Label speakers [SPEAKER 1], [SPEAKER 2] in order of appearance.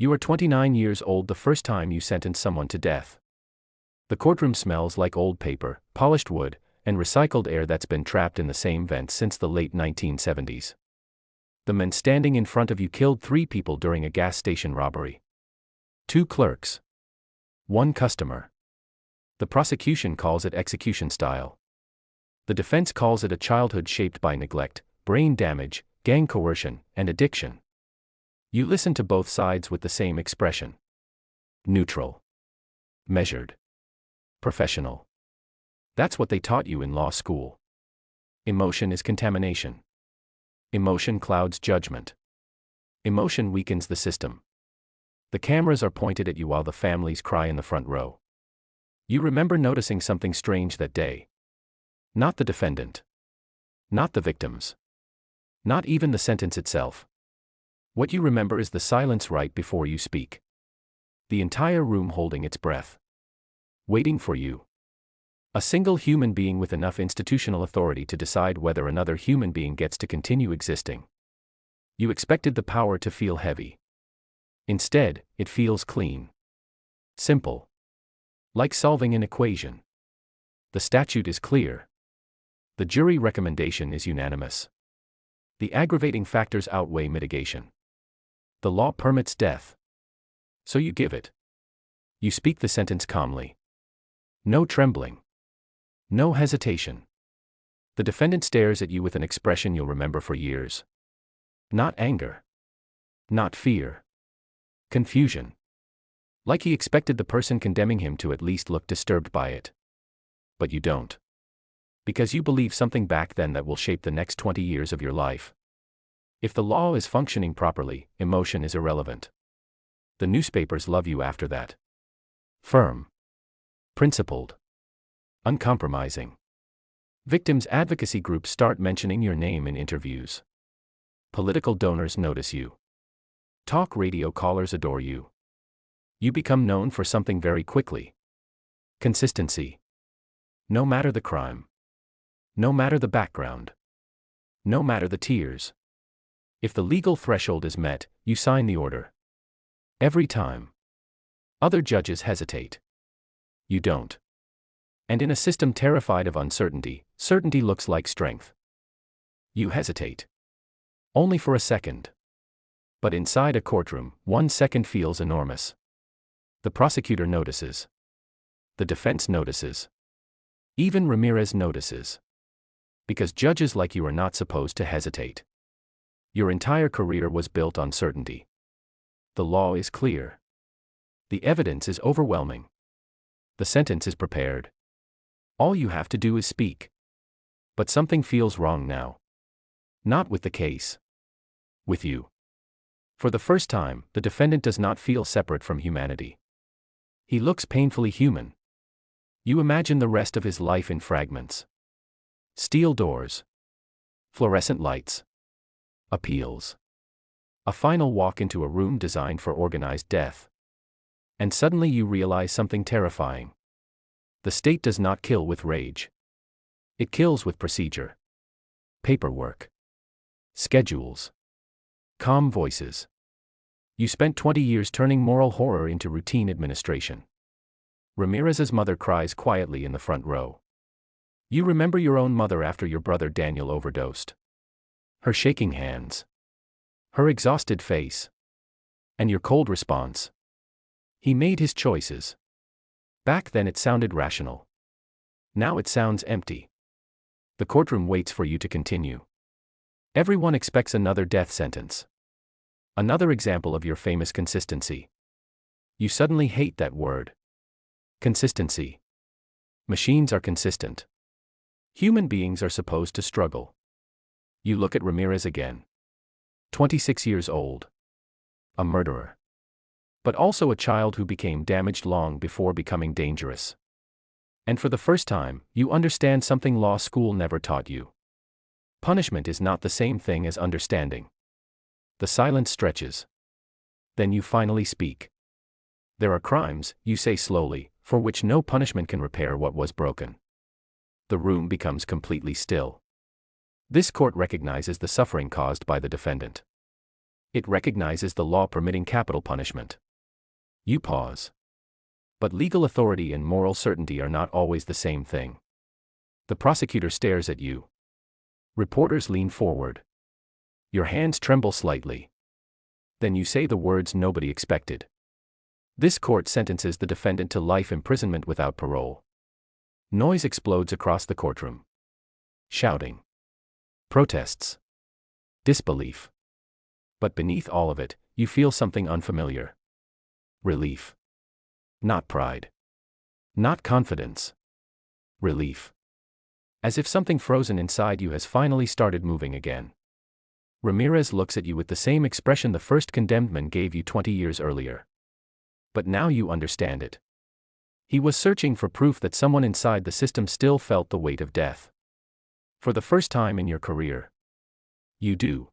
[SPEAKER 1] You are 29 years old the first time you sentence someone to death. The courtroom smells like old paper, polished wood, and recycled air that's been trapped in the same vent since the late 1970s. The men standing in front of you killed 3 people during a gas station robbery. 2 clerks. 1 customer. The prosecution calls it execution style. The defense calls it a childhood shaped by neglect, brain damage, gang coercion, and addiction. You listen to both sides with the same expression. Neutral. Measured. Professional. That's what they taught you in law school. Emotion is contamination. Emotion clouds judgment. Emotion weakens the system. The cameras are pointed at you while the families cry in the front row. You remember noticing something strange that day. Not the defendant. Not the victims. Not even the sentence itself. What you remember is the silence right before you speak. The entire room holding its breath. Waiting for you. A single human being with enough institutional authority to decide whether another human being gets to continue existing. You expected the power to feel heavy. Instead, it feels clean. Simple. Like solving an equation. The statute is clear. The jury recommendation is unanimous. The aggravating factors outweigh mitigation. The law permits death. So you give it. You speak the sentence calmly. No trembling. No hesitation. The defendant stares at you with an expression you'll remember for years. Not anger. Not fear. Confusion. Like he expected the person condemning him to at least look disturbed by it. But you don't. Because you believe something back then that will shape the next 20 years of your life. If the law is functioning properly, emotion is irrelevant. The newspapers love you after that. Firm. Principled. Uncompromising. Victims' advocacy groups start mentioning your name in interviews. Political donors notice you. Talk radio callers adore you. You become known for something very quickly. Consistency. No matter the crime. No matter the background. No matter the tears. If the legal threshold is met, you sign the order. Every time. Other judges hesitate. You don't. And in a system terrified of uncertainty, certainty looks like strength. You hesitate. Only for a second. But inside a courtroom, 1 second feels enormous. The prosecutor notices. The defense notices. Even Ramirez notices. Because judges like you are not supposed to hesitate. Your entire career was built on certainty. The law is clear. The evidence is overwhelming. The sentence is prepared. All you have to do is speak. But something feels wrong now. Not with the case. With you. For the first time, the defendant does not feel separate from humanity. He looks painfully human. You imagine the rest of his life in fragments. Steel doors. Fluorescent lights. Appeals. A final walk into a room designed for organized death. And suddenly you realize something terrifying. The state does not kill with rage. It kills with procedure. Paperwork. Schedules. Calm voices. You spent 20 years turning moral horror into routine administration. Ramirez's mother cries quietly in the front row. You remember your own mother after your brother Daniel overdosed. Her shaking hands. Her exhausted face. And your cold response. He made his choices. Back then it sounded rational. Now it sounds empty. The courtroom waits for you to continue. Everyone expects another death sentence. Another example of your famous consistency. You suddenly hate that word. Consistency. Machines are consistent. Human beings are supposed to struggle. You look at Ramirez again. 26 years old. A murderer. But also a child who became damaged long before becoming dangerous. And for the first time, you understand something law school never taught you. Punishment is not the same thing as understanding. The silence stretches. Then you finally speak. There are crimes, you say slowly, for which no punishment can repair what was broken. The room becomes completely still. This court recognizes the suffering caused by the defendant. It recognizes the law permitting capital punishment. You pause. But legal authority and moral certainty are not always the same thing. The prosecutor stares at you. Reporters lean forward. Your hands tremble slightly. Then you say the words nobody expected. This court sentences the defendant to life imprisonment without parole. Noise explodes across the courtroom. Shouting. Protests. Disbelief. But beneath all of it, you feel something unfamiliar. Relief. Not pride. Not confidence. Relief. As if something frozen inside you has finally started moving again. Ramirez looks at you with the same expression the first condemned man gave you 20 years earlier. But now you understand it. He was searching for proof that someone inside the system still felt the weight of death. For the first time in your career. You do.